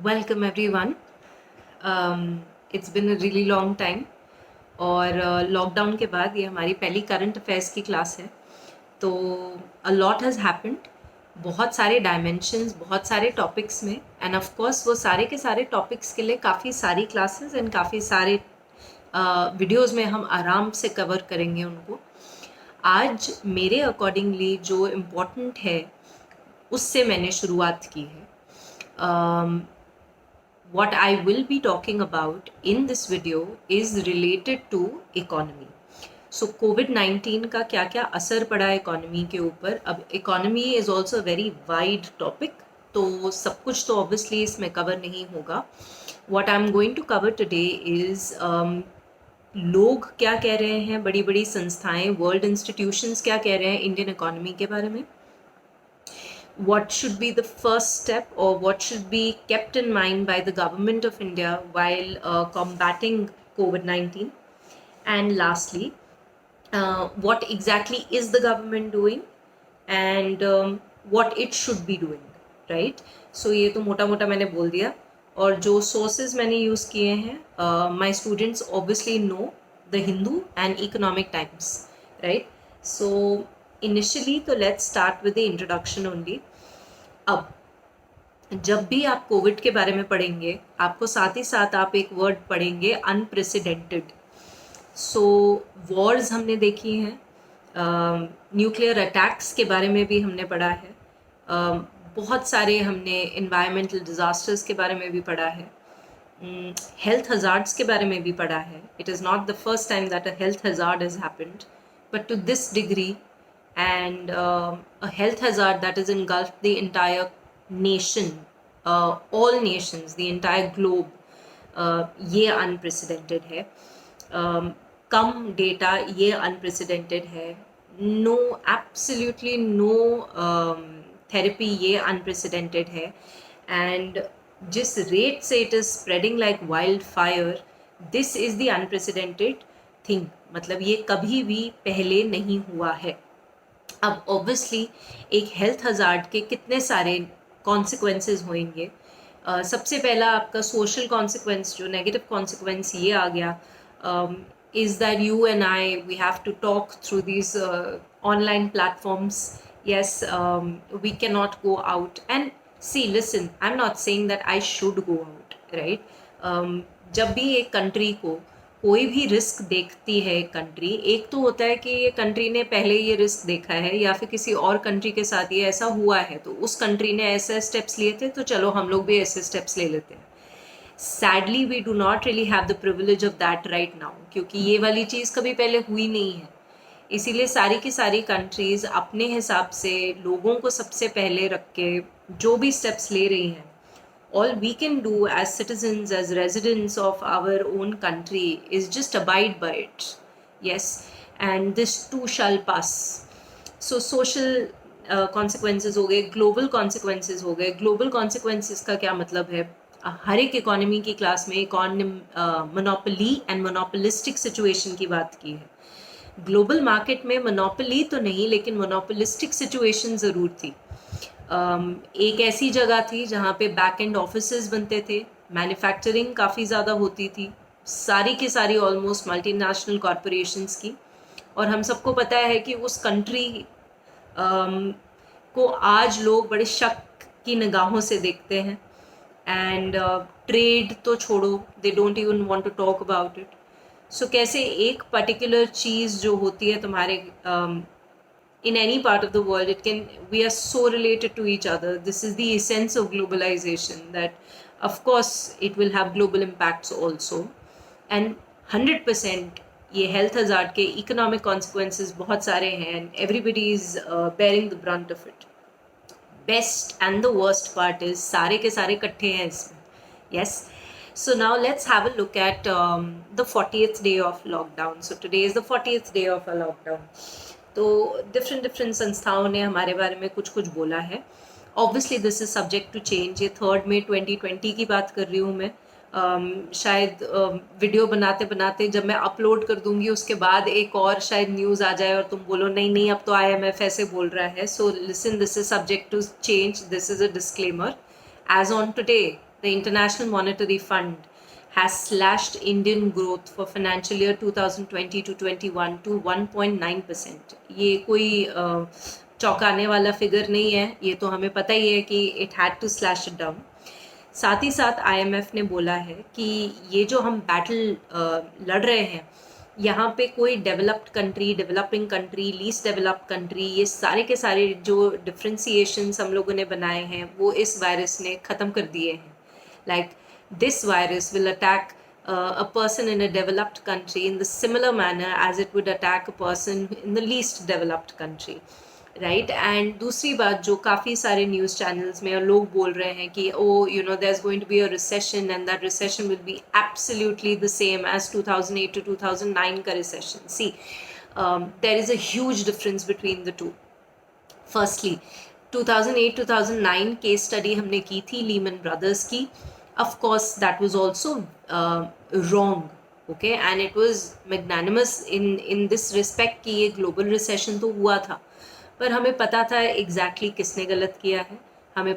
Welcome everyone. It's been a really long time और lockdown के बाद ये हमारी पहली करंट अफेयर्स की क्लास है। तो अ लॉट हैज़ हैपेंड, बहुत सारे डायमेंशंस, बहुत सारे टॉपिक्स में, एंड ऑफ कोर्स वो सारे के सारे टॉपिक्स के लिए काफ़ी सारी क्लासेस एंड काफ़ी सारे वीडियोस में हम आराम से कवर करेंगे उनको। आज मेरे अकॉर्डिंगली जो इम्पोर्टेंट है उससे मैंने शुरुआत की है। What I will be talking about in this video is related to economy. So COVID-19 का क्या क्या असर पड़ा इकोनॉमी के ऊपर। अब economy is also very wide topic, तो सब कुछ तो ऑब्वियसली इसमें कवर नहीं होगा। What I'm going to cover today is लोग क्या कह रहे हैं, बड़ी बड़ी संस्थाएं, वर्ल्ड इंस्टीट्यूशंस क्या कह रहे हैं इंडियन इकोनॉमी के बारे में, what should be the first step or what should be kept in mind by the government of India while combating COVID-19, and lastly, what exactly is the government doing and what it should be doing, right? So ये तो मोटा मोटा मैंने बोल दिया। और जो sources मैंने यूज़ किए हैं, my students obviously know the Hindu and Economic Times, right? So initially तो let's start with the introduction only. अब जब भी आप कोविड के बारे में पढ़ेंगे, आपको साथ ही साथ आप एक वर्ड पढ़ेंगे, अनप्रेसिडेंटेड। सो वॉर्स हमने देखी हैं, न्यूक्लियर अटैक्स के बारे में भी हमने पढ़ा है, बहुत सारे हमने इन्वायरमेंटल डिज़ास्टर्स के बारे में भी पढ़ा है, हेल्थ हज़ार्ड्स के बारे में भी पढ़ा है। It is not the first time that a health hazard has happened, but to this degree and a health hazard that has engulfed the entire nation, all nations, the entire globe, ये unprecedented है। कम data, ये unprecedented है। No, absolutely no therapy, ये unprecedented है। And जिस rate से it is spreading like wild fire, this is the unprecedented thing. मतलब ये कभी भी पहले नहीं हुआ है। अब ऑब्वियसली एक हेल्थ हज़ार्ड के कितने सारे कॉन्सिक्वेंसेस होंगे। सबसे पहला आपका सोशल कॉन्सिक्वेंस, जो नेगेटिव कॉन्सिक्वेंस ये आ गया, is that you and I, we have to talk through these online platforms. Yes, we cannot go out and see, listen, I'm not saying that I should go out, right? जब भी एक country को कोई भी risk देखती है country, एक तो होता है कि ये कंट्री ने पहले ये रिस्क देखा है या फिर किसी और कंट्री के साथ ये ऐसा हुआ है, तो उस कंट्री ने ऐसे स्टेप्स लिए थे तो चलो हम लोग भी ऐसे स्टेप्स ले लेते हैं। Sadly we do not really have the privilege of that right now, क्योंकि ये वाली चीज़ कभी पहले हुई नहीं है। इसीलिए सारी की सारी कंट्रीज़ अपने हिसाब से लोगों को सबसे पहले रख के जो भी स्टेप्स ले रही हैं, all we can do as citizens, as residents of our own country, is just abide by it. Yes, and this too shall pass. So social consequences हो गए, global consequences हो गए। global consequences का क्या मतलब है? हर एक इकोनॉमी की क्लास में मोनोपोली एंड मोनोपोलिस्टिक सिचुएशन की बात की है। ग्लोबल मार्केट में मोनोपोली तो नहीं, लेकिन मोनोपोलिस्टिक सिचुएशन ज़रूर थी। एक ऐसी जगह थी जहाँ पे बैक एंड ऑफिसेज बनते थे, मैन्युफैक्चरिंग काफ़ी ज़्यादा होती थी, सारी की सारी ऑलमोस्ट मल्टीनेशनल कॉरपोरेशंस की। और हम सबको पता है कि उस कंट्री को आज लोग बड़े शक की निगाहों से देखते हैं, एंड ट्रेड तो छोड़ो, they don't even want to talk about it. So कैसे एक पर्टिकुलर चीज़ जो होती है तुम्हारे in any part of the world, we are so related to each other. This is the essence of globalization, that of course it will have global impacts also, and 100% ये health hazard के economic consequences बहुत सारे हैं, and everybody is bearing the brunt of it. Best and the worst part is सारे के सारे इकट्ठे हैं इसमें। Yes. So now let's have a look at the 40th day of lockdown. So today is the 40th day of a lockdown. तो different संस्थाओं ने हमारे बारे में कुछ कुछ बोला है। Obviously this is subject to change. ये 3 मई 2020 की बात कर रही हूँ मैं। शायद वीडियो बनाते बनाते जब मैं अपलोड कर दूँगी उसके बाद एक और शायद न्यूज़ आ जाए और तुम बोलो नहीं नहीं अब तो IMF ऐसे बोल रहा है। So listen, this is subject to change, this is a disclaimer. As on today the International Monetary Fund has slashed Indian growth for financial year 2020 to 21 to 1.9%. ये कोई चौंकाने वाला फिगर नहीं है, ये तो हमें पता ही है कि it had to slash it down. साथ ही साथ IMF ने बोला है कि ये जो हम बैटल लड़ रहे हैं, यहाँ पे कोई developed country, developing country, least developed country, ये सारे के सारे जो डिफ्रेंसिएशंस हम लोगों ने बनाए हैं वो इस वायरस ने ख़त्म कर दिए हैं. Like this virus will attack a person in a developed country in the similar manner as it would attack a person in the least developed country, right? And दूसरी बात जो काफ़ी सारे न्यूज़ चैनल्स में लोग बोल रहे हैं कि there's going to be a recession and that recession will be absolutely the same as 2008 to 2009 का recession. See, there is a huge difference between the two. Firstly, 2008-2009 case study हमने की थी लीमन ब्रदर्स की. Of course, that was also wrong, okay, and it was magnanimous in this respect कि ये global recession तो हुआ था, पर हमें पता था exactly किसने गलत किया है. हमें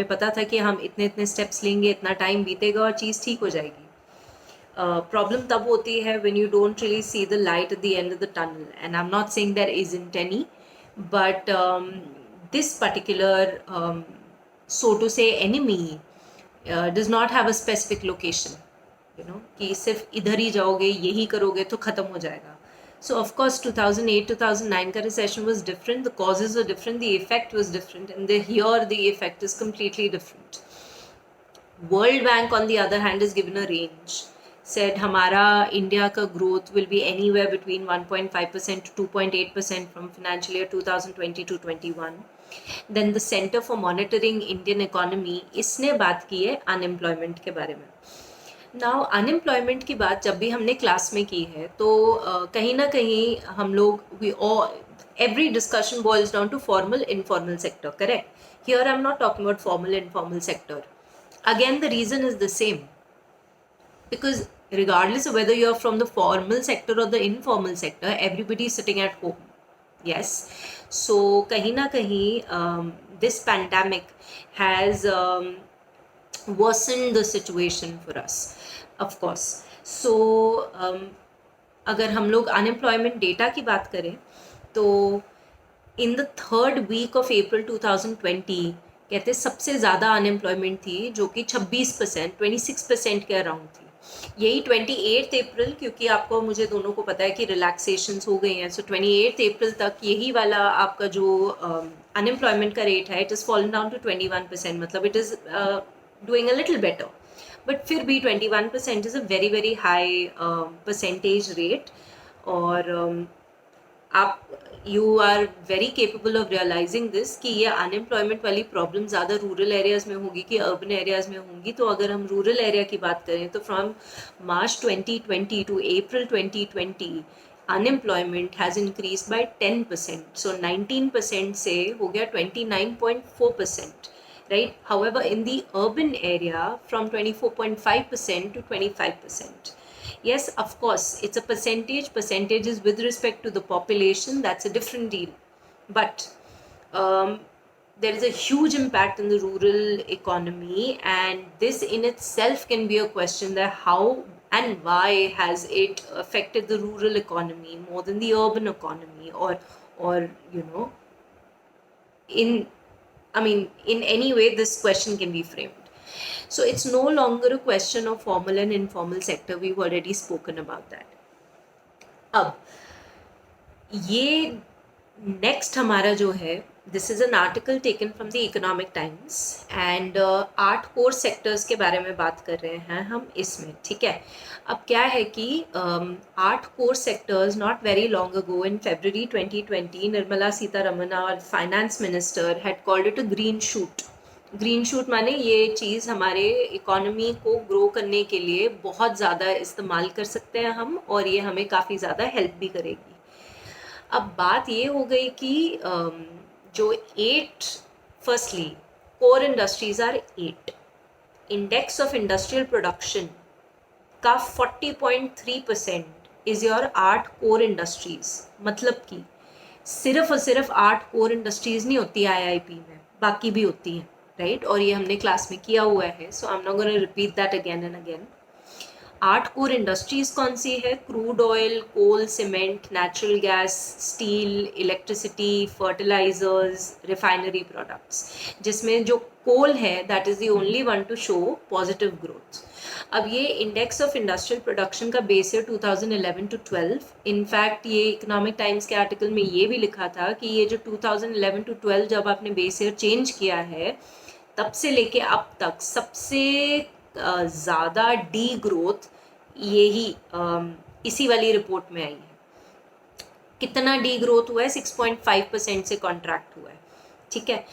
पता था कि हम इतने steps लेंगे, इतना टाइम बीतेगा और चीज़ ठीक हो जाएगी. Problem तब होती है when you don't really see the light at the end of the tunnel, and I'm not saying there isn't any, but this particular so to say enemy does not have a specific location, कि सिर्फ इधर ही जाओगे, यही करोगे तो ख़त्म हो जाएगा. So of course 2008-2009 का recession was different, the causes were different, the effect was different, and here the effect is completely different. World Bank on the other hand is given a range, said हमारा India का growth will be anywhere between 1.5% to 2.8% from financial year 2020 to 21. Then the Center for Monitoring Indian Economy, इसने बात की है unemployment के बारे में. Now unemployment की बात जब भी हमने क्लास में की है तो कहीं ना कहीं हम लोग every discussion boils down to formal informal sector, correct? Here I'm not talking about formal informal sector. Again, the reason is the same, because regardless of whether you're from the formal sector or the informal sector, everybody is sitting at home. Yes, so kahin na kahin this pandemic has worsened the situation for us, of course. So अगर हम लोग unemployment data की बात करें तो in the third week of April 2020 कहते सबसे ज़्यादा अनएम्प्लॉयमेंट थी जो कि 26%, 26% के अराउंड थी. यही 28 अप्रैल, क्योंकि आपको मुझे दोनों को पता है कि रिलैक्सेशंस हो गई हैं, सो 28 अप्रैल तक यही वाला आपका जो अनएम्प्लॉयमेंट का रेट है, it is fallen down to 21%. मतलब it is doing a little better, but फिर भी 21% is a very very high percentage rate. और आप you are very capable of realising this कि ये अनएम्प्लॉयमेंट वाली प्रॉब्लम ज़्यादा रूरल एरियाज़ में होगी कि अर्बन एरियाज़ में होंगी. तो अगर हम रूरल एरिया की बात करें तो from March 2020 to April 2020 unemployment has increase by 10%. So 19% से हो गया 29.4%, right? However, in the urban area, from 24.5% to 25%. Yes, of course, it's a percentage. Percentage is with respect to the population. That's a different deal. But there is a huge impact in the rural economy, and this in itself can be a question that how and why has it affected the rural economy more than the urban economy, or in any way this question can be framed. So it's no longer a question of formal and informal sector. We've already spoken about that. अब ये next हमारा जो है, this is an article taken from the Economic Times, and 8 core sectors के बारे में बात कर रहे हैं हम इसमें, ठीक है. अब क्या है कि 8 core sectors, not very long ago in February 2020, Nirmala Sitharaman, our finance minister, had called it a green shoot. Green shoot माने ये चीज़ हमारे इकोनॉमी को ग्रो करने के लिए बहुत ज़्यादा इस्तेमाल कर सकते हैं हम, और ये हमें काफ़ी ज़्यादा हेल्प भी करेगी. अब बात ये हो गई कि जो 8, firstly core industries are 8. Index of industrial production का 40.3% इज़ योर 8 कोर इंडस्ट्रीज़. मतलब कि सिर्फ और सिर्फ 8 कोर इंडस्ट्रीज़ नहीं होती IIP में, बाकी भी होती हैं. राइट, और ये हमने क्लास में किया हुआ है, so I am not gonna repeat that again and again. 8 core industries कौन सी है? Crude oil, coal, cement, natural gas, steel, electricity, fertilisers, refinery products, जिसमें जो कोल है that is the only one to show positive growth. अब ये index of industrial production का base है 2011 टू 12। इनफैक्ट ये इकोनॉमिक टाइम्स के आर्टिकल में ये भी लिखा था कि ये जो 2011 टू 12 जब आपने बेस ईयर चेंज किया है, तब से लेके अब तक सबसे ज़्यादा डी ग्रोथ यही इसी वाली रिपोर्ट में आई है। कितना डी ग्रोथ हुआ है? 6.5% से कॉन्ट्रैक्ट हुआ है, ठीक है।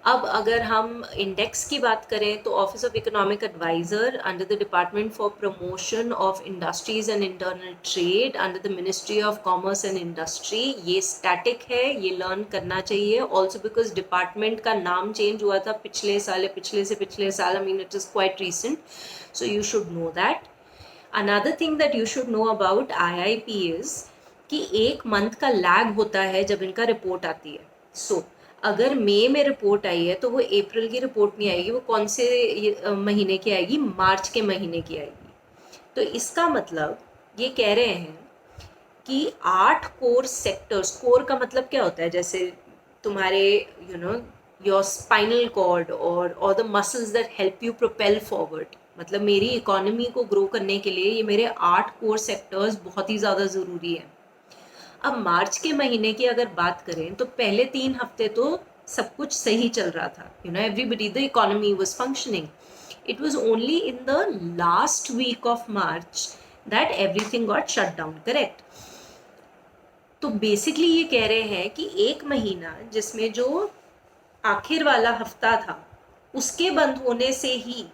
अब अगर हम इंडेक्स की बात करें तो office of economic adviser under the department for promotion of industries and internal trade under the ministry of commerce and industry, ये स्टैटिक है, ये लर्न करना चाहिए ऑल्सो बिकॉज डिपार्टमेंट का नाम चेंज हुआ था पिछले साल, पिछले साल, I mean it is quite recent, so you should know that. Another thing that you should know about IIP is कि एक मंथ का लैग होता है जब इनका रिपोर्ट आती है। सो अगर मई में रिपोर्ट आई है तो वो अप्रैल की रिपोर्ट नहीं आएगी, वो कौन से महीने की आएगी? मार्च के महीने की आएगी। तो इसका मतलब ये कह रहे हैं कि 8 कोर सेक्टर्स, कोर का मतलब क्या होता है? जैसे तुम्हारे योर स्पाइनल कॉर्ड और the muscles that help you propel forward, मतलब मेरी इकोनॉमी को ग्रो करने के लिए ये मेरे 8 कोर सेक्टर्स बहुत ही ज़्यादा ज़रूरी है। अब मार्च के महीने की अगर बात करें तो पहले 3 हफ्ते तो सब कुछ सही चल रहा था, everybody, the economy was functioning. It was only in the last week of March that everything got shut down, correct. तो बेसिकली ये कह रहे हैं कि एक महीना जिसमें जो आखिर वाला हफ्ता था उसके बंद होने से ही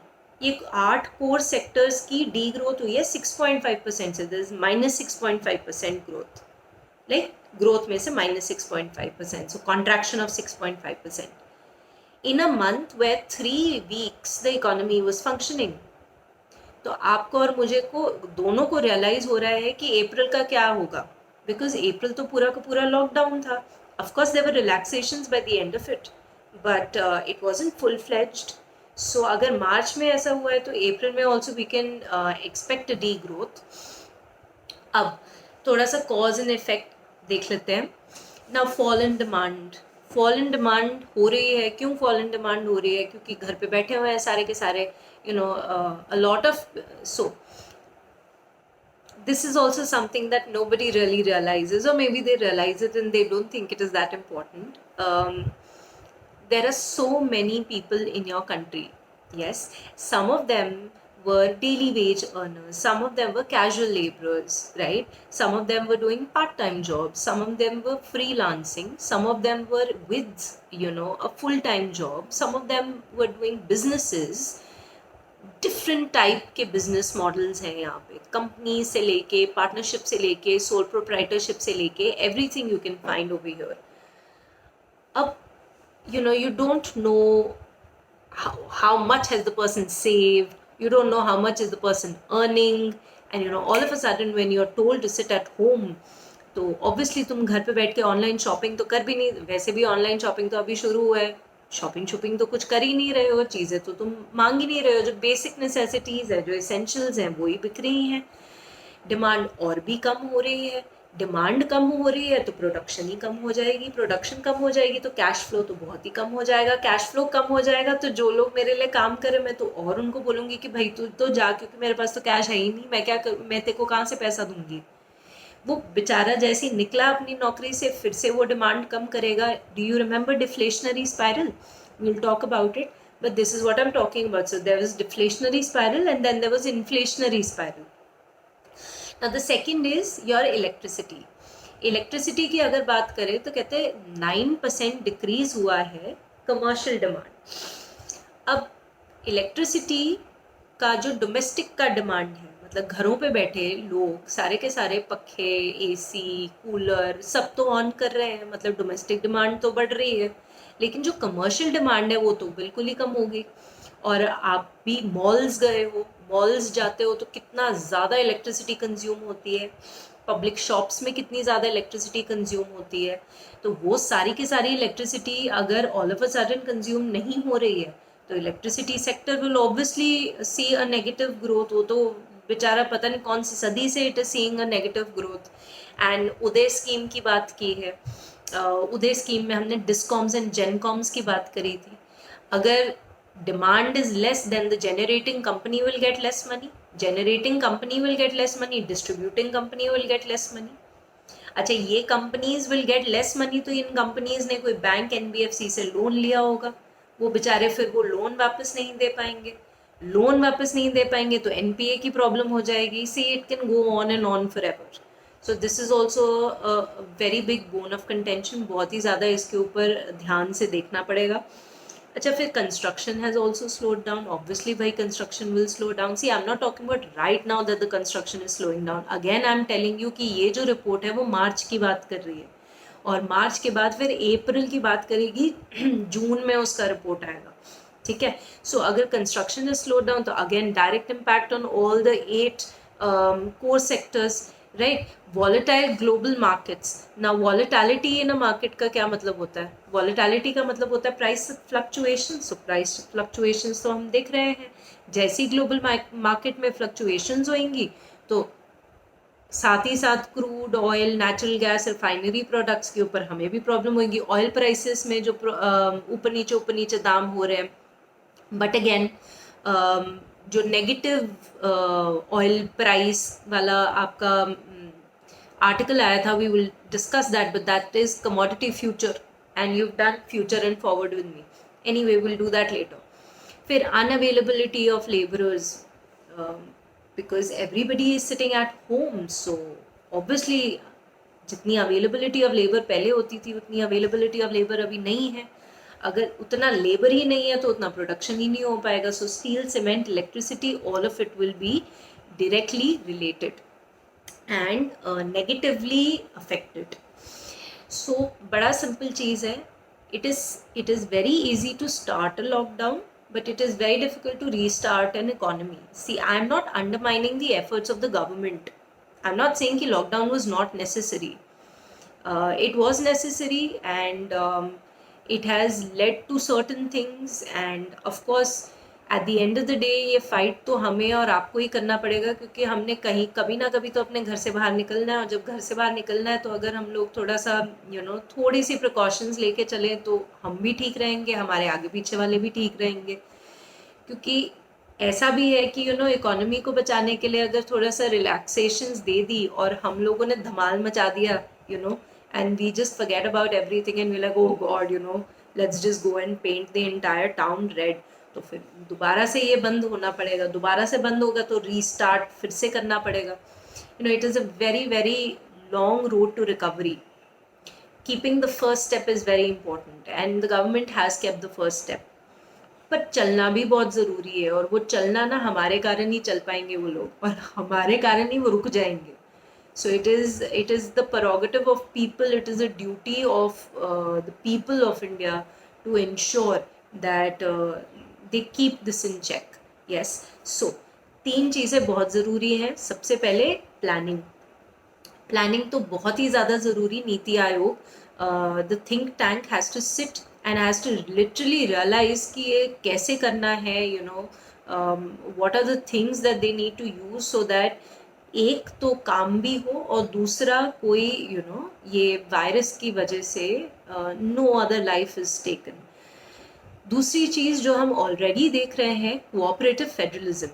ये 8 कोर सेक्टर्स की डी ग्रोथ हुई है 6.5% से, -6.5% ग्रोथ, लाइक ग्रोथ में से -6.5%, so contraction of 6.5% in a month where 3 weeks the economy was functioning. तो आपको और मुझे को दोनों को रियलाइज हो रहा है कि अप्रैल का क्या होगा, बिकॉज अप्रैल तो पूरा का पूरा लॉकडाउन था। Of course there were relaxations by the end of it, but it wasn't full fledged. So अगर मार्च में ऐसा हुआ है तो अप्रैल में also we can expect the growth. अब थोड़ा सा कॉज एंड इफेक्ट देख लेते हैं ना। Fall in demand, fall in demand हो रही है। क्यों फॉल इन डिमांड हो रही है? क्योंकि घर पे बैठे हुए हैं सारे के सारे, a lot of, so this is also something that nobody really realizes, or maybe they realize it and they don't think it is that important. There are so many people in your country, yes, some of them were daily wage earners, some of them were casual laborers, right? Some of them were doing part-time jobs, some of them were freelancing, some of them were with a full-time job, some of them were doing businesses। Different type के business models हैं यहाँ पे, company से लेके, partnership से लेके, sole proprietorship से लेके, everything you can find over here. अब you don't know how much has the person saved, you don't know how much is the person earning, and all of a sudden when you're told to sit at home, तो obviously तुम घर पे बैठ के online shopping तो कर भी नहीं, वैसे भी ऑनलाइन शॉपिंग तो अभी शुरू हुआ है, शॉपिंग तो कुछ कर ही नहीं रहे हो, चीज़ें तो तुम मांग ही नहीं रहे हो, जो बेसिक नेसेसिटीज़ है, जो एसेंशियल्स हैं, वो ही बिक रही हैं। डिमांड और भी कम हो रही है, डिमांड कम हो रही है तो प्रोडक्शन ही कम हो जाएगी, प्रोडक्शन कम हो जाएगी तो कैश फ्लो तो बहुत ही कम हो जाएगा, कैश फ्लो कम हो जाएगा तो जो लोग मेरे लिए काम करें मैं तो और उनको बोलूँगी कि भाई तू तो जा, क्योंकि मेरे पास तो कैश है ही नहीं, मैं क्या करूँ, मैं तेरे को कहाँ से पैसा दूंगी। वो बेचारा जैसे ही निकला अपनी नौकरी से फिर से वो डिमांड कम करेगा। Do you remember deflationary spiral? We will talk about it, but this is what I am talking about. So there was deflationary spiral and then there was inflationary spiral. Now the second is your electricity. Electricity की अगर बात करें तो कहते हैं 9% decrease हुआ है commercial demand. अब इलेक्ट्रिसिटी का जो डोमेस्टिक का डिमांड है, मतलब घरों पे बैठे लोग सारे के सारे पखे, एसी, कूलर सब तो ऑन कर रहे हैं, मतलब डोमेस्टिक डिमांड तो बढ़ रही है, लेकिन जो कमर्शियल डिमांड है वो तो बिल्कुल ही कम हो गई। और आप भी मॉल्स गए हो, मॉल्स जाते हो तो कितना ज़्यादा इलेक्ट्रिसिटी कंज्यूम होती है, पब्लिक शॉप्स में कितनी ज़्यादा इलेक्ट्रिसिटी कंज्यूम होती है। तो वो सारी की सारी इलेक्ट्रिसिटी अगर all of a sudden consume नहीं हो रही है तो electricity sector will obviously see a negative growth. वो तो बेचारा पता नहीं कौन सी सदी से it is seeing a negative growth. And Uday scheme की बात की है, उदय स्कीम में हमने डिस्कॉम्स एंड जेनकॉम्स की बात करी थी। अगर demand is less then the generating company will get less money, generating company will get less money, distributing company will get less money। अच्छा, ये companies will get less money तो इन कंपनीज ने कोई बैंक एनबीएफसी से loan लिया होगा, वो बेचारे फिर वो लोन वापस नहीं दे पाएंगे, लोन वापस नहीं दे पाएंगे तो एनपीए की प्रॉब्लम हो जाएगी। See it can go on and on for ever. So this is also very big bone of contention, बहुत ही ज़्यादा इसके ऊपर ध्यान से देखना पड़ेगा। अच्छा, फिर construction has also slowed down, obviously भाई construction will slow down. See I am not talking about right now that the construction is slowing down, again I am telling you कि ये जो रिपोर्ट है वो मार्च की बात कर रही है, और मार्च के बाद फिर अप्रैल की बात करेगी जून में उसका रिपोर्ट आएगा, ठीक है। सो अगर कंस्ट्रक्शन इज स्लो डाउन तो again direct impact on all the 8 core sectors, right. Volatile global markets, ना वॉलेटिलिटी इन अ मार्केट का क्या मतलब होता है? वॉलेटिलिटी का मतलब होता है price fluctuation. So price fluctuations तो हम देख रहे हैं, जैसी ग्लोबल मार्केट में फ्लक्चुएशंस होंगी तो साथ ही साथ crude oil, natural gas, refinery products के ऊपर हमें भी प्रॉब्लम होगी। ऑयल प्राइसेस में जो ऊपर नीचे दाम हो रहे हैं, बट अगेन जो नेगेटिव ऑयल प्राइस वाला आपका आर्टिकल आया था, we will discuss that, but that is commodity future and you done future and forward with me, anyway will do that later. फिर unavailability of labourers, because everybody is sitting at home, so obviously जितनी availability of labour पहले होती थी उतनी availability of labour अभी नहीं है। अगर उतना लेबर ही नहीं है तो उतना प्रोडक्शन ही नहीं हो पाएगा। So steel, cement, electricity, all of it will be directly related and negatively affected. So बड़ा सिंपल चीज़ है, it is very easy to start a lockdown, but it is very difficult to restart an economy. See, I am not undermining the efforts of the government. I'm not saying कि lockdown was not necessary. It was necessary, and it has led to certain things, and of course at the end of the day ये fight तो हमें और आपको ही करना पड़ेगा, क्योंकि हमने कहीं कभी ना कभी तो अपने घर से बाहर निकलना है, और जब घर से बाहर निकलना है तो अगर हम लोग थोड़ा सा थोड़ी सी प्रिकॉशंस लेके चलें तो हम भी ठीक रहेंगे, हमारे आगे पीछे वाले भी ठीक रहेंगे। क्योंकि ऐसा भी है कि इकोनॉमी को बचाने के लिए अगर थोड़ा सा रिलैक्सेशंस दे दी और हम लोगों ने धमाल मचा दिया, and we just forget about everything and we like oh God, let's just go and paint the entire town red, तो फिर दोबारा से ये बंद होना पड़ेगा, दोबारा से बंद होगा तो रीस्टार्ट फिर से करना पड़ेगा। It is a very very long road to recovery. Keeping the first step is very important and the government has kept the first step, पर चलना भी बहुत ज़रूरी है, और वो चलना ना हमारे कारण ही चल पाएंगे वो लोग, और हमारे कारण ही वो रुक जाएंगे। So it is the prerogative of people, it is a duty of the people of India to ensure that they keep this in check. Yes, so 3 चीज़ें बहुत ज़रूरी हैं। सबसे पहले प्लानिंग तो बहुत ही ज़्यादा ज़रूरी। Niti Aayog, the think tank has to sit and has to literally realise कि ये कैसे करना है, what are the things that they need to use so that एक तो काम भी हो और दूसरा कोई ये वायरस की वजह से no other life is taken. दूसरी चीज़ जो हम ऑलरेडी देख रहे हैं, cooperative federalism.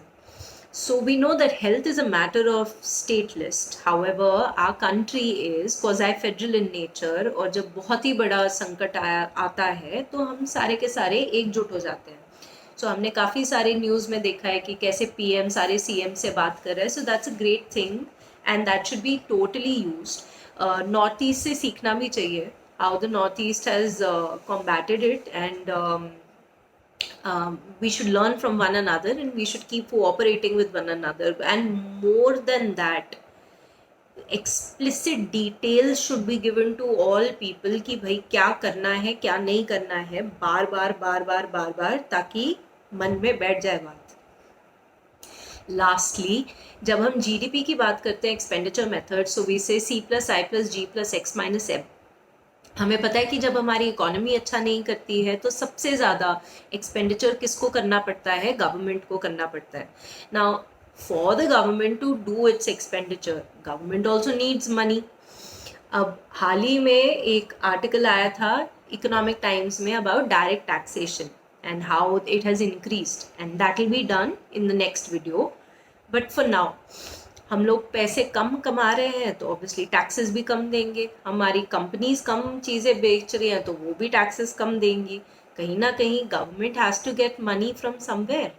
So we know that health is a matter of state list. However, our country is quasi-federal in nature, और जब बहुत ही बड़ा संकट आता है तो हम सारे के सारे एकजुट हो जाते हैं। So हमने काफ़ी सारे न्यूज़ में देखा है कि कैसे पीएम सारे सीएम से बात कर रहे हैं। So that's a great thing and that should be totally used. North east से सीखना भी चाहिए, how the north east has combated it, and we should learn from one another and we should keep cooperating with one another, and more than that explicit details should be given to all people कि भाई क्या करना है क्या नहीं करना है, बार बार ताकि मन में बैठ जाए बात। लास्टली, जब हम जीडीपी की बात करते हैं एक्सपेंडिचर मेथड, सो वी से सी प्लस आई प्लस जी प्लस एक्स माइनस एम। हमें पता है कि जब हमारी इकोनॉमी अच्छा नहीं करती है तो सबसे ज़्यादा एक्सपेंडिचर किसको करना पड़ता है? गवर्नमेंट को करना पड़ता है। Now for the government to do its expenditure, government also needs money. अब हाल ही में एक आर्टिकल आया था इकोनॉमिक टाइम्स में about direct taxation and how it has increased, and that will be done in the next video. But for now, हम लोग पैसे कम कमा रहे हैं तो ऑब्वियसली टैक्सेस भी कम देंगे। हमारी कंपनीज कम चीज़ें बेच रही हैं तो वो भी टैक्सेस कम देंगी। कहीं ना कहीं government has to get money from somewhere.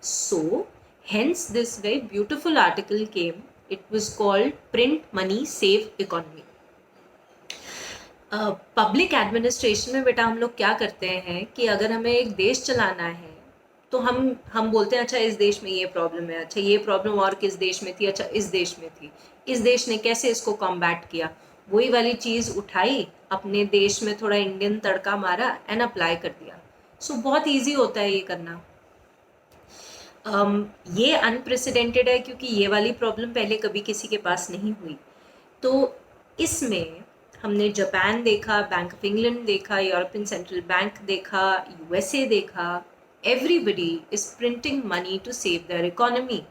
So hence this very beautiful article came. It was called print money save economy. Public administration में बेटा हम लोग क्या करते हैं कि अगर हमें एक देश चलाना है तो हम बोलते हैं अच्छा इस देश में ये प्रॉब्लम है, अच्छा ये प्रॉब्लम और किस देश में थी, अच्छा इस देश में थी, इस देश ने कैसे इसको कॉम्बैट किया, वही वाली चीज़ उठाई अपने देश में, थोड़ा इंडियन तड़का मारा एंड अप्लाई कर दिया। सो बहुत ईजी होता है ये करना। ये अनप्रेसिडेंटेड है क्योंकि ये वाली प्रॉब्लम पहले कभी किसी के पास नहीं हुई। तो इसमें हमने जापान देखा, बैंक ऑफ इंग्लैंड देखा, यूरोपियन सेंट्रल बैंक देखा, यूएसए देखा। Everybody is printing money to save their economy.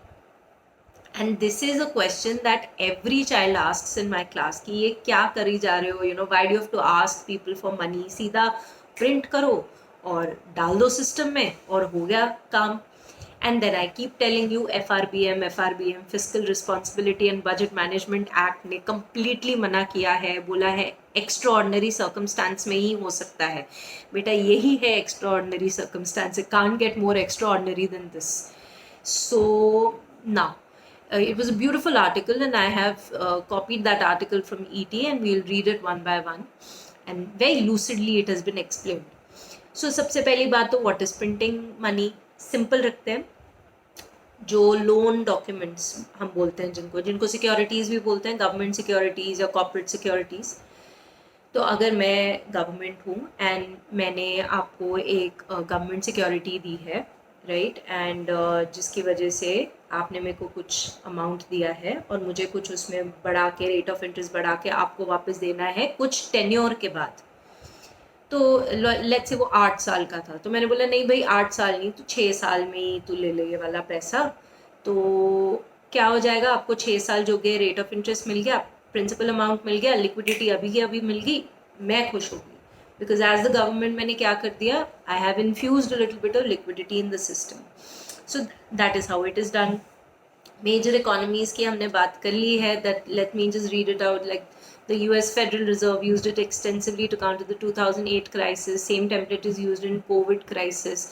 And this is a question that every child asks in my class कि ये क्या करी जा रहे हो, why do have to ask people for money? सीधा प्रिंट करो और डाल दो सिस्टम में और हो गया काम। And then I keep telling you FRBM, Fiscal Responsibility and Budget Management Act ने completely मना किया है, बोला है extraordinary circumstance में ही हो सकता है। बेटा यही है extraordinary circumstance, it can't get more extraordinary than this. So now, it was a beautiful article and I have copied that article from ET and we'll read it one by one and very lucidly it has been explained. So सबसे पहली बात तो what is printing money, simple रखते हैं। जो loan documents हम बोलते हैं जिनको सिक्योरिटीज़ भी बोलते हैं, गवर्नमेंट सिक्योरिटीज़ या कॉर्पोरेट सिक्योरिटीज़। तो अगर मैं गवर्नमेंट हूँ एंड मैंने आपको एक गवर्नमेंट सिक्योरिटी दी है, राइट, एंड जिसकी वजह से आपने मेरे को कुछ अमाउंट दिया है और मुझे कुछ उसमें बढ़ा के, रेट ऑफ इंटरेस्ट बढ़ा के आपको वापस देना है कुछ टेन्योर के बाद। तो लेट्स से वो 8 साल का था, तो मैंने बोला नहीं भाई 8 साल नहीं, तो 6 साल में ही तू ले ले ये वाला पैसा। तो क्या हो जाएगा, आपको 6 साल जो गए, रेट ऑफ इंटरेस्ट मिल गया, प्रिंसिपल अमाउंट मिल गया, लिक्विडिटी अभी की अभी मिल गई, मैं खुश हो गई। बिकॉज एज द गवर्नमेंट मैंने क्या कर दिया, I have infused a little bit of liquidity in the system. So that is how it is done. Major economies की हमने बात कर ली है, that let me just read it out. Like the US Federal Reserve used it extensively to counter the 2008 crisis. Same template is used in COVID crisis.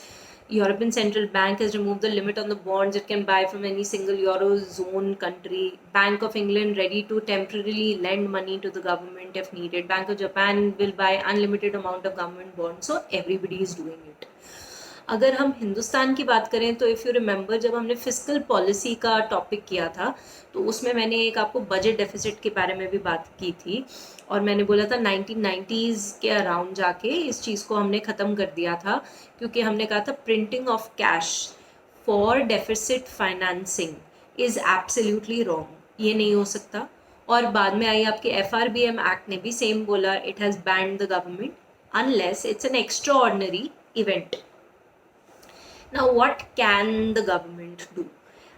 European Central Bank has removed the limit on the bonds it can buy from any single Eurozone country. Bank of England ready to temporarily lend money to the government if needed. Bank of Japan will buy unlimited amount of government bonds. So everybody is doing it. अगर हम हिंदुस्तान की बात करें तो if you remember, जब हमने fiscal policy का topic किया था तो उसमें मैंने एक आपको बजट डेफिसिट के बारे में भी बात की थी और मैंने बोला था 1990s के अराउंड जाके इस चीज़ को हमने ख़त्म कर दिया था, क्योंकि हमने कहा था printing of cash for deficit financing is absolutely wrong, ये नहीं हो सकता। और बाद में आई आपके FRBM एक्ट ने भी सेम बोला, it has band the government unless it's an extra ordinary event. Now what can the government do?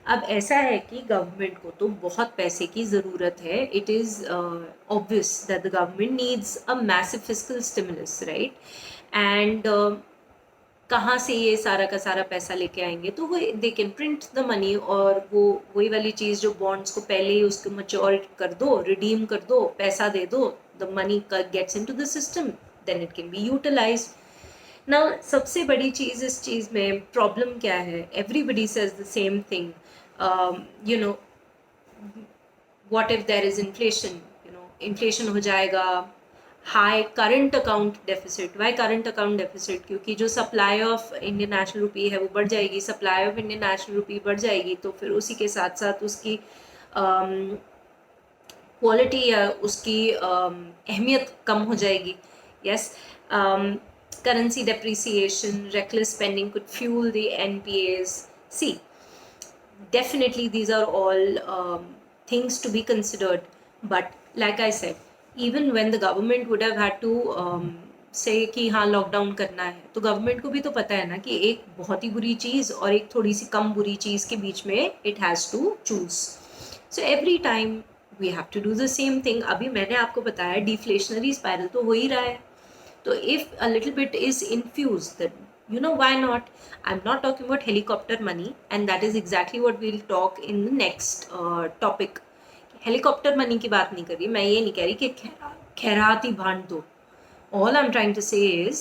अब ऐसा है कि गवर्नमेंट को तो बहुत पैसे की ज़रूरत है। It is obvious that the government needs a massive fiscal stimulus, right, and कहाँ से ये सारा का सारा पैसा लेके आएंगे? तो वो they can print the money, और वो वही वाली चीज़ जो बॉन्ड्स को पहले ही उसको मैच्योर कर दो, रिडीम कर दो, पैसा दे दो, the money gets into the system, then it can be utilised. ना सबसे बड़ी चीज़ इस चीज़ में प्रॉब्लम क्या है, everybody says the same thing, you know what if there is inflation, inflation हो जाएगा, high current account deficit. Why current account deficit? क्योंकि जो supply of Indian national rupee है वो बढ़ जाएगी, supply of Indian national rupee बढ़ जाएगी तो फिर उसी के साथ साथ उसकी क्वालिटी या उसकी अहमियत कम हो जाएगी। Yes, currency depreciation, reckless spending could fuel the NPAs. See, definitely these are all things to be considered, but like I said, even when the government would have had to say कि हाँ lockdown करना है, तो government को भी तो पता है ना कि एक बहुत ही बुरी चीज़ और एक थोड़ी सी कम बुरी चीज़ के बीच में it has to choose. So every time we have to do the same thing. अभी मैंने आपको बताया डिफ्लेशनरी स्पायरल तो हो ही रहा है. So if a little bit is infused, then why not? I'm not talking about helicopter money, and that is exactly what we'll talk in the next topic. Helicopter money की बात नहीं कर रही, मैं ये नहीं कह रही कि खैरात ही बांट दो. All I am trying to say is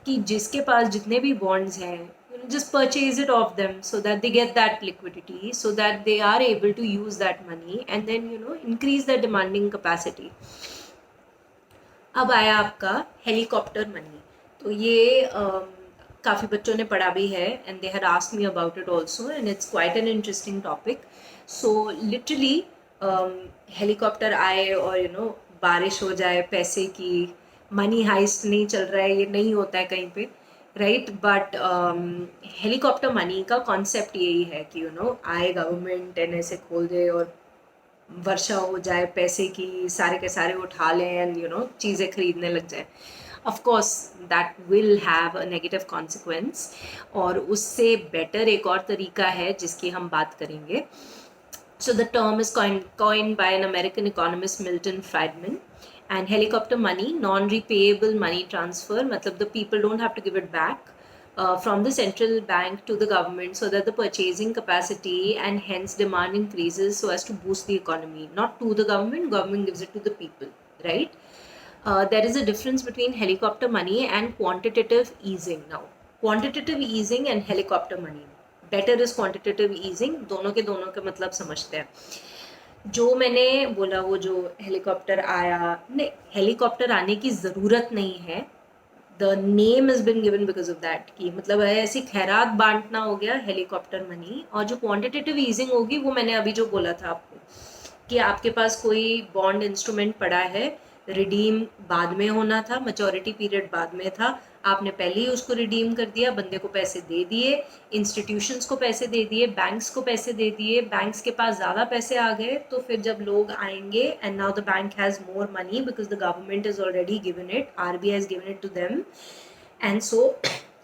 कि जिसके पास जितने भी बॉन्ड्स हैं, just purchase it off them so that they get that liquidity, so that they are able to use that money and then increase their demanding capacity. अब आया आपका helicopter money. तो ये काफ़ी बच्चों ने पढ़ा भी है and they had asked me about it also and it's quite an interesting topic. So literally helicopter आए और बारिश हो जाए पैसे की. मनी हाइस्ट नहीं चल रहा है, ये नहीं होता है कहीं पे, राइट. बट हेलीकॉप्टर मनी का कॉन्सेप्ट यही है कि आए गवर्नमेंट एंड ऐसे खोल दे और वर्षा हो जाए पैसे की, सारे के सारे उठा लें एंड चीज़ें खरीदने लग जाए. Of course that will have a negative consequence. और उससे बेटर एक और तरीका है जिसकी हम बात करेंगे. So the term is coined by an American economist, Milton Friedman. And helicopter money, non-repayable money transfer, matlab the people don't have to give it back from the central bank to the government, so that the purchasing capacity and hence demand increases so as to boost the economy. Not to the government gives it to the people, right? There is a difference between helicopter money and quantitative easing. Now, quantitative easing and helicopter money, better is quantitative easing, दोनों के मतलब समझते हैं. जो मैंने बोला वो जो हेलीकॉप्टर आया, नहीं, हेलीकॉप्टर आने की ज़रूरत नहीं है. The name is been given because of that, कि मतलब ऐसी खैरात बांटना हो गया हेलीकॉप्टर मनी. और जो क्वांटिटेटिव ईजिंग होगी वो मैंने अभी जो बोला था आपको, कि आपके पास कोई बॉन्ड इंस्ट्रूमेंट पड़ा है, रिडीम बाद में होना था, मैच्योरिटी पीरियड बाद में था, आपने पहले ही उसको रिडीम कर दिया, बंदे को पैसे दे दिए, इंस्टीट्यूशंस को पैसे दे दिए, बैंक्स को पैसे दे दिए, बैंक्स के पास ज़्यादा पैसे आ गए, तो फिर जब लोग आएंगे and now the bank has more money because the government is already given it, RBI has given it to them, and so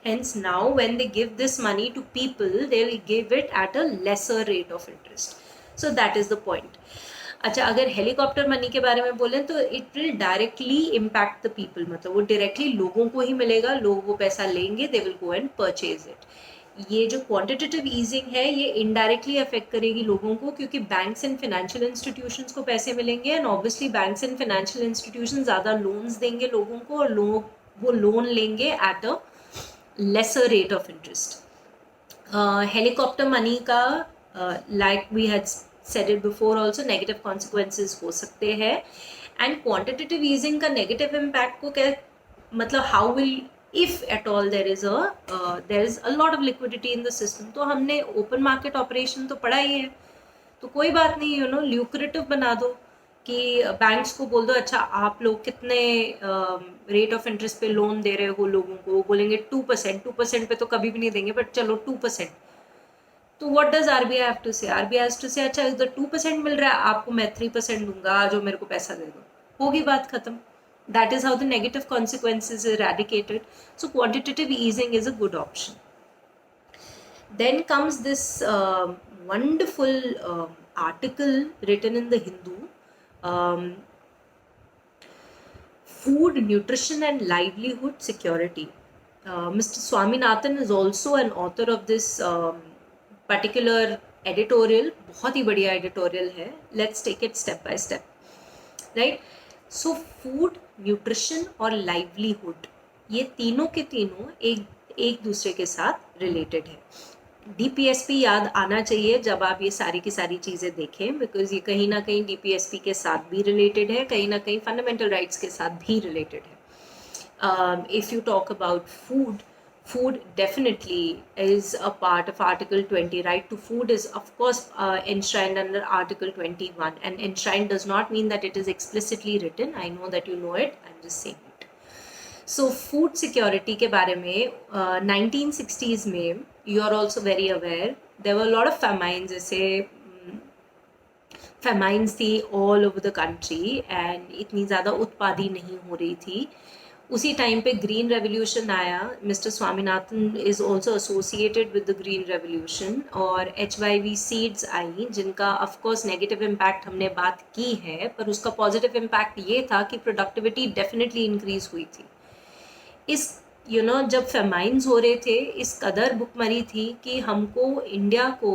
hence now when they give this money to people, they'll give it at a lesser rate of interest. So that is the point. अच्छा, अगर helicopter money के बारे में बोलें तो it will directly impact the people, मतलब वो directly लोगों को ही मिलेगा, लोग वो पैसा लेंगे, they will go and purchase it. ये जो क्वांटिटेटिव ईजिंग है ये इनडायरेक्टली अफेक्ट करेगी लोगों को, क्योंकि बैंक्स एंड फाइनेंशियल इंस्टीट्यूशंस को पैसे मिलेंगे and obviously banks and financial institution ज़्यादा लोन्स देंगे लोगों को, और लोग वो लोन लेंगे at a lesser rate of interest. Helicopter money का like we had said it before also, negative consequences हो सकते हैं. and quantitative easing का negative impact को क्या मतलब, how will, if at all there is a lot of liquidity in the system, तो हमने open market operation तो पढ़ा ही है, तो कोई बात नहीं, ल्यूक्रेटिव बना दो कि बैंक्स को बोल दो अच्छा आप लोग कितने रेट ऑफ इंटरेस्ट पे लोन दे रहे हो लोगों को, वो बोलेंगे 2%. 2% पे तो कभी भी नहीं देंगे, बट चलो 2%. तो what does RBI have to say? RBI has to say अच्छा इधर 2% मिल रहा है आपको, मैं 3% दूंगा, जो मेरे को पैसा दे दो, होगी बात खत्म. That is how the negative consequences are eradicated. So quantitative easing is a good option. Then comes this wonderful article written in the Hindu, Food, Nutrition and Livelihood Security. Mr. Swaminathan is also an author of this particular editorial. बहुत ही बढ़िया editorial है. Let's take it step by step, right. So food, nutrition और livelihood, ये तीनों के तीनों एक दूसरे के साथ रिलेटेड है. DPSP याद आना चाहिए जब आप ये सारी की सारी चीज़ें देखें, बिकॉज ये कहीं ना कहीं DPSP के साथ भी रिलेटेड है, कहीं ना कहीं फंडामेंटल राइट्स के साथ भी रिलेटेड है. If you talk about food definitely is a part of Article 20. Right to food is of course enshrined under Article 21, and enshrined does not mean that it is explicitly written. I know that you know it, I'm just saying it. So food security के बारे में 1960s में, you are also very aware, there were lot of famines, जैसे famines थी all over the country and इतनी ज़्यादा उत्पादी नहीं हो रही थी। उसी टाइम पे ग्रीन रेवोल्यूशन आया। Mister Swaminathan is also associated with the green revolution, और HIV सीड्स आई जिनका ऑफकोर्स नेगेटिव इम्पैक्ट हमने बात की है, पर उसका पॉजिटिव इम्पैक्ट ये था कि प्रोडक्टिविटी डेफिनेटली इंक्रीज हुई थी। इस जब फेमाइन्स हो रहे थे, इस कदर भुखमरी थी कि हमको इंडिया को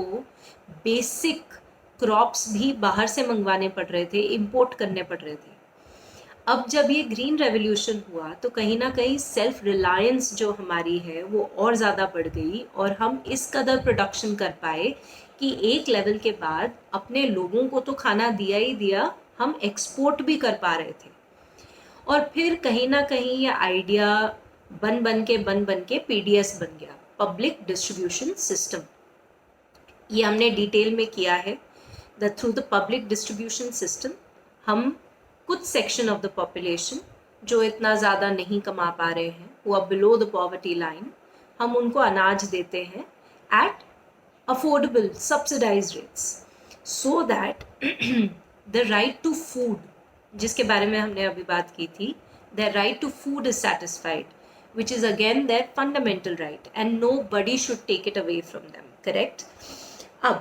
बेसिक क्रॉप्स भी बाहर से मंगवाने पड़ रहे थे, इंपोर्ट करने पड़ रहे थे। अब जब ये ग्रीन रेवोल्यूशन हुआ तो कहीं ना कहीं सेल्फ रिलायंस जो हमारी है वो और ज़्यादा बढ़ गई, और हम इस कदर प्रोडक्शन कर पाए कि एक लेवल के बाद अपने लोगों को तो खाना दिया ही दिया, हम एक्सपोर्ट भी कर पा रहे थे। और फिर कहीं ना कहीं ये आइडिया बन के PDS बन गया, पब्लिक डिस्ट्रीब्यूशन सिस्टम। ये हमने डिटेल में किया है that through the public distribution system हम कुछ सेक्शन ऑफ द पॉपुलेशन जो इतना ज़्यादा नहीं कमा पा रहे हैं, वो अब बिलो द पॉवर्टी लाइन, हम उनको अनाज देते हैं at affordable subsidise rates, so that the right to food, जिसके बारे में हमने अभी बात की थी, the right to food is satisfied, which is again their fundamental right and nobody should take it away from them, correct? Ab,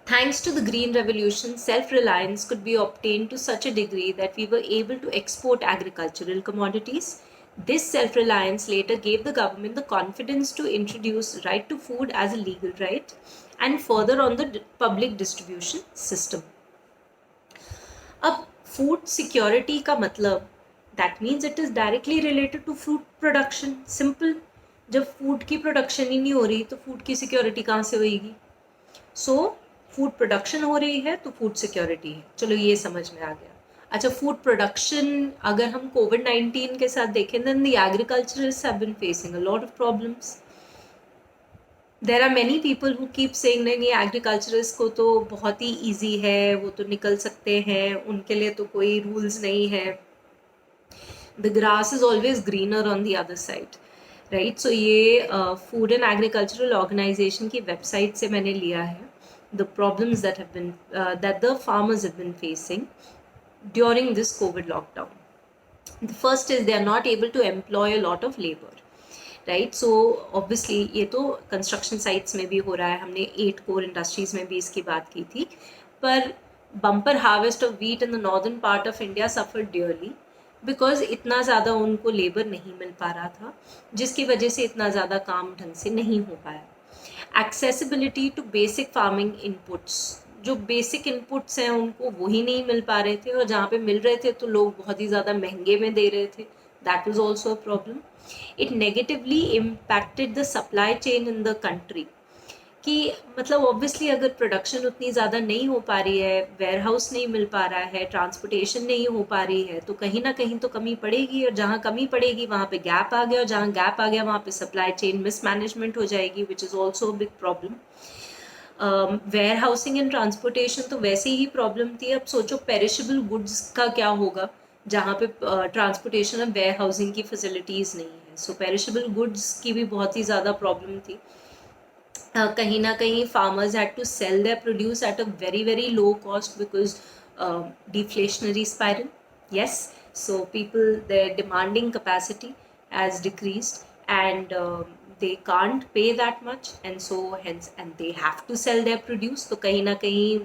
thanks to the green revolution, self-reliance could be obtained to such a degree that we were able to export agricultural commodities. This self-reliance later gave the government the confidence to introduce right to food as a legal right and further on the public distribution system. अब food security का मतलब that means it is directly related to food production. Simple. जब food की production ही नहीं हो रही तो food की सिक्योरिटी कहाँ से होगी? सो फूड प्रोडक्शन हो रही है तो फूड सिक्योरिटी है। चलो ये समझ में आ गया। अच्छा, फूड प्रोडक्शन अगर हम COVID-19 के साथ देखें, then the agriculturists have been facing a lot of problems. There are many people who keep saying नहीं, एग्रीकल्चरिस्ट को तो बहुत ही ईजी है, वो तो निकल सकते हैं, उनके लिए तो कोई रूल्स नहीं है, the grass is always greener on the other side, right? So ये food and agricultural organization की website से मैंने लिया है the problems that have been that the farmers have been facing during this COVID lockdown. The first is they are not able to employ a lot of labor, right? So obviously ये तो construction sites में भी हो रहा है, हमने 8 core industries में भी इसकी बात की थी, पर bumper harvest of wheat in the northern part of India suffered dearly because इतना ज़्यादा उनको लेबर नहीं मिल पा रहा था, जिसकी वजह से इतना ज़्यादा काम ढंग से नहीं हो पाया। Accessibility to basic farming inputs, जो बेसिक इनपुट्स हैं उनको वही नहीं मिल पा रहे थे, और जहाँ पे मिल रहे थे तो लोग बहुत ही ज़्यादा महंगे में दे रहे थे, that was also a problem. It negatively impacted the supply chain in the country, कि मतलब ऑब्वियसली अगर प्रोडक्शन उतनी ज़्यादा नहीं हो पा रही है, वेयर हाउस नहीं मिल पा रहा है, ट्रांसपोर्टेशन नहीं हो पा रही है, तो कहीं ना कहीं तो कमी पड़ेगी, और जहाँ कमी पड़ेगी वहाँ पे गैप आ गया, और जहाँ गैप आ गया वहाँ पे सप्लाई चेन मिसमैनेजमेंट हो जाएगी, which is also big problem. Warehousing and transportation तो वैसे ही प्रॉब्लम थी, अब सोचो पेरिशेबल गुड्स का क्या होगा जहाँ पे ट्रांसपोर्टेशन और वेयर हाउसिंग की फैसिलिटीज़ नहीं है। सो पेरिशेबल गुड्स की भी बहुत ही ज़्यादा प्रॉब्लम थी। कहीं ना कहीं farmers had to sell their produce at a very low cost because deflationary spiral. Yes, so people, their demanding capacity has decreased, and they can't pay that much, and so hence and they have to sell their produce. तो कहीं ना कहीं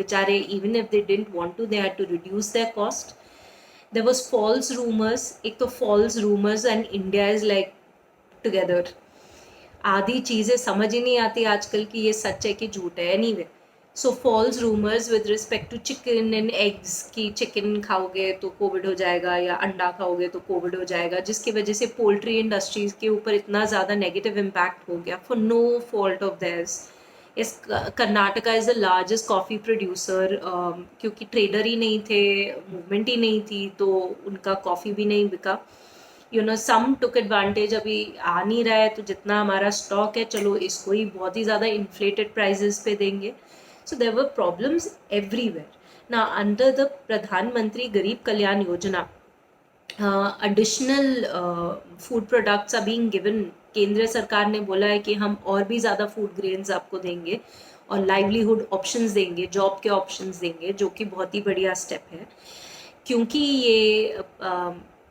बेचारे even if they didn't want to, they had to reduce their cost. There was false rumors. एक तो false rumors and India is like together. आधी चीज़ें समझ ही नहीं आती आजकल कि ये सच है कि झूठ है। Anyway, so false rumours with respect to chicken and eggs, की चिकन खाओगे तो कोविड हो जाएगा या अंडा खाओगे तो कोविड हो जाएगा, जिसकी वजह से पोल्ट्री इंडस्ट्रीज़ के ऊपर इतना ज़्यादा नेगेटिव इम्पैक्ट हो गया for no fault of theirs. इस Karnataka is the largest coffee producer, क्योंकि ट्रेडर ही नहीं थे, मूवमेंट ही नहीं थी, तो उनका कॉफ़ी भी नहीं बिका। सम टुक एडवांटेज, अभी आ नहीं रहा है तो जितना हमारा स्टॉक है चलो इसको ही बहुत ही ज़्यादा इन्फ्लेटेड प्राइजेस पे देंगे। So there were problems everywhere. ना under the Pradhanmantri Garib Kalyan Yojana, additional food products are being given. केंद्र सरकार ने बोला है कि हम और भी ज़्यादा फूड ग्रेन्स आपको देंगे और लाइवलीहुड ऑप्शंस देंगे, जॉब के ऑप्शंस देंगे, जो कि बहुत ही बढ़िया स्टेप है, क्योंकि ये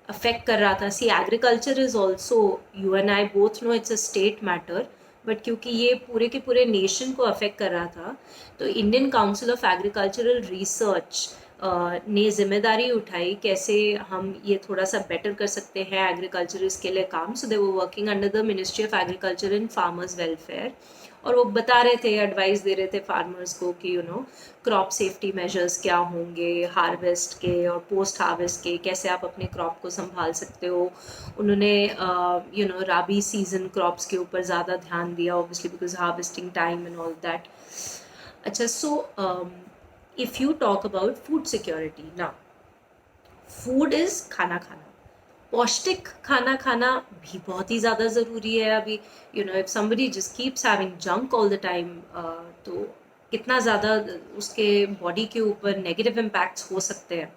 अफेक्ट कर रहा था. See agriculture is also, you and I both know it's a state matter, but क्योंकि ये पूरे के पूरे नेशन को अफेक्ट कर रहा था, तो Indian council of agricultural research ने जिम्मेदारी उठाई कैसे हम ये थोड़ा सा बेटर कर सकते हैं एग्रीकल्चरिस्ट के लिए काम. So they were working under the ministry of agriculture and farmers welfare, और वो बता रहे थे, एडवाइस दे रहे थे फार्मर्स को कि क्रॉप सेफ्टी मेजर्स क्या होंगे हार्वेस्ट के और पोस्ट हार्वेस्ट के, कैसे आप अपने क्रॉप को संभाल सकते हो. उन्होंने राबी सीजन क्रॉप्स के ऊपर ज़्यादा ध्यान दिया, obviously because harvesting time and all that. अच्छा, सो if you talk about food security, now food is खाना खाना, पौष्टिक खाना खाना भी बहुत ही ज़्यादा ज़रूरी है. अभी if somebody just keeps having junk all the time, तो कितना ज़्यादा उसके बॉडी के ऊपर नेगेटिव इम्पैक्ट्स हो सकते हैं.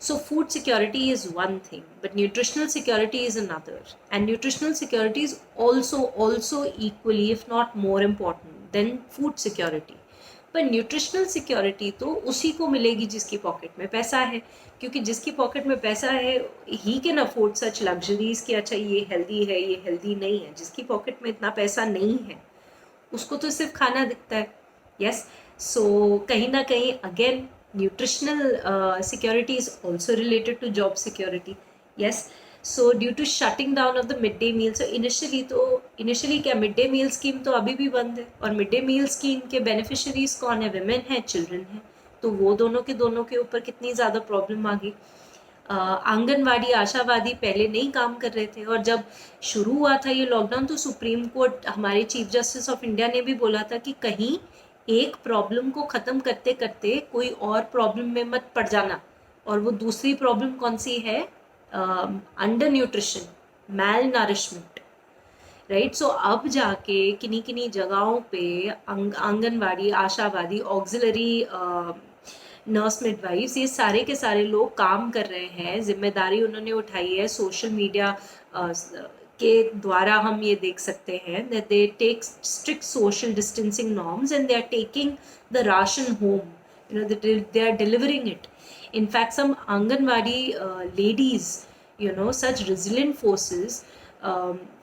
So food security is one thing, but nutritional security is another, and nutritional security is also equally, if not more important than food security. पर न्यूट्रिशनल सिक्योरिटी तो उसी को मिलेगी जिसकी पॉकेट में पैसा है, क्योंकि जिसकी पॉकेट में पैसा है he can afford such luxuries कि अच्छा ये हेल्दी है, ये हेल्दी नहीं है. जिसकी पॉकेट में इतना पैसा नहीं है उसको तो सिर्फ खाना दिखता है. यस, सो कहीं ना कहीं again nutritional security is also related to job security. Yes, so due to shutting down of the mid day meal, so initially क्या मिड डे मील स्कीम तो अभी भी बंद है, और मिड डे मील स्कीम के बेनिफिशरीज कौन है? विमेन है, चिल्ड्रन है. तो वो दोनों के ऊपर कितनी ज़्यादा प्रॉब्लम आ गई. आंगनवाड़ी आशावादी पहले नहीं काम कर रहे थे, और जब शुरू हुआ था ये लॉकडाउन तो सुप्रीम कोर्ट, हमारे चीफ जस्टिस ऑफ इंडिया ने भी बोला था कि कहीं एक प्रॉब्लम को ख़त्म करते करते कोई और प्रॉब्लम में मत पड़ जाना. और वो दूसरी प्रॉब्लम कौन सी है? अंडर न्यूट्रिशन, मैल नरिशमेंट, राइट. सो अब जाके किन्हीं किन्हीं जगहों पे आंगनवाड़ी आशावादी ऑक्सिलरी नर्स मिडवाइफ्स, ये सारे के सारे लोग काम कर रहे हैं. जिम्मेदारी उन्होंने उठाई है. सोशल मीडिया के द्वारा हम ये देख सकते हैं that they take strict social distancing norms and they are taking the ration home, they are delivering it. In fact, some Anganwadi ladies, such resilient forces,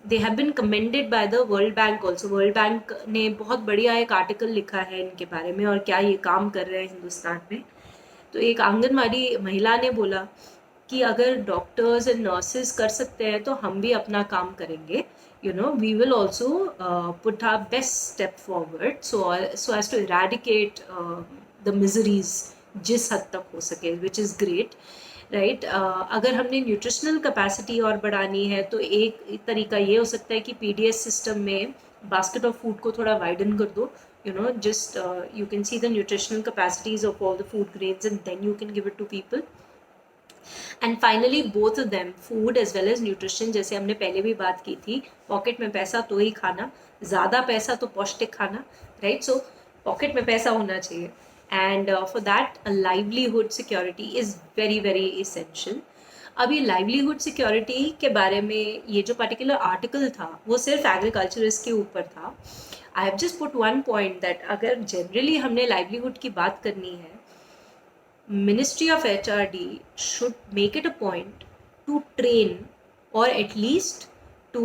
they have been commended by the World Bank also. World Bank ने बहुत बढ़िया एक article लिखा है इनके बारे में और क्या ये काम कर रहे हैं हिंदुस्तान में. तो एक आंगनवाड़ी महिला ने बोला कि अगर डॉक्टर्स एंड नर्सेज कर सकते हैं तो हम भी अपना काम करेंगे. We will also put our best step forward so as to eradicate the miseries जिस हद तक हो सके, which is great, right. अगर हमने न्यूट्रिशनल कैपेसिटी और बढ़ानी है तो एक तरीका ये हो सकता है कि PDS सिस्टम में बास्केट ऑफ फूड को थोड़ा वाइडन कर दो. Just you can see the nutritional capacities of all the food grains and then you can give it to people. And finally both of them, food as well as nutrition, जैसे हमने पहले भी बात की थी, pocket में पैसा तो ही खाना, ज़्यादा पैसा तो पौष्टिक खाना, राइट. सो पॉकेट में पैसा होना चाहिए, and for that a livelihood security is very very essential. अब ये लाइवलीहुड सिक्योरिटी के बारे में ये जो पर्टिकुलर आर्टिकल था वो सिर्फ एग्रीकल्चरिस्ट के ऊपर था. I have just put one point that अगर जनरली हमने लाइवलीहुड की बात करनी है, Ministry of HRD should make it a point to train or at least to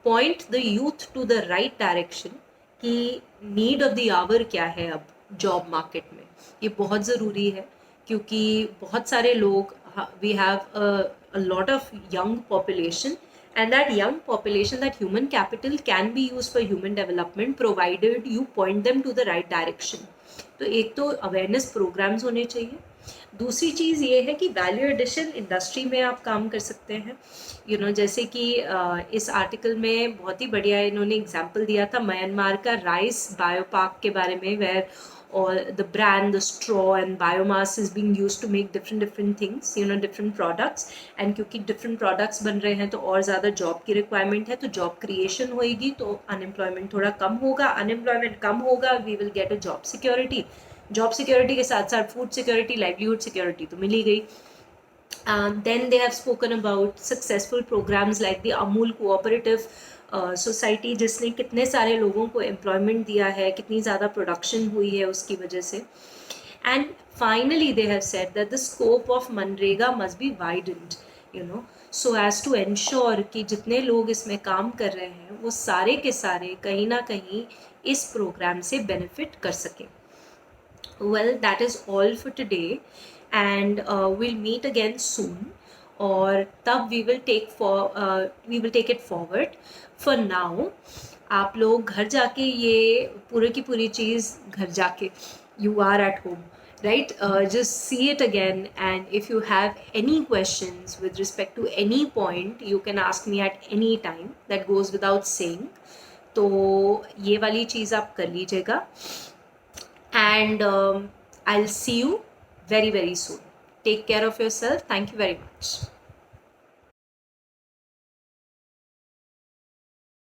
point the youth to the right direction कि need of the hour क्या है अब job market में. ये बहुत ज़रूरी है क्योंकि बहुत सारे लोग, we have a lot of young population, and that young population, that human capital can be used for human development provided you point them to the right direction. तो एक तो अवेयरनेस प्रोग्राम्स होने चाहिए. दूसरी चीज़ ये है कि वैल्यू एडिशन इंडस्ट्री में आप काम कर सकते हैं. जैसे कि इस आर्टिकल में बहुत ही बढ़िया इन्होंने एग्जांपल दिया था म्यांमार का राइस बायोपार्क के बारे में, where or the brand, the straw and biomass is being used to make different things, different products. and क्योंकि different products बन रहे हैं तो और ज़्यादा जॉब की रिक्वायरमेंट है, तो जॉब क्रिएशन होएगी तो अनएम्प्लॉयमेंट थोड़ा कम होगा. अनएम्प्लॉयमेंट कम होगा, we will get a job security. Job security के साथ साथ फूड सिक्योरिटी, लाइवलीहुड सिक्योरिटी तो मिल ही गई. Then they have spoken about successful programs like the Amul Cooperative Society, जिसने कितने सारे लोगों को एम्प्लॉयमेंट दिया है, कितनी ज़्यादा प्रोडक्शन हुई है उसकी वजह से. And finally they have said that the scope of MNREGA must be widened, you know, so as to ensure कि जितने लोग इसमें काम कर रहे हैं वो सारे के सारे कहीं ना कहीं इस प्रोग्राम से बेनिफिट कर सकें. Well, that is all for today, and we'll meet again soon. और तब we will take it forward. For now, आप लोग घर जाके ये पूरे की पूरी चीज़ घर जाके, you are at home, right? Just see it again, and if you have any questions with respect to any point, you can ask me at any time. That goes without saying. तो ये वाली चीज़ आप कर लीजिएगा. And I'll see you very, very soon. Take care of yourself. Thank you very much.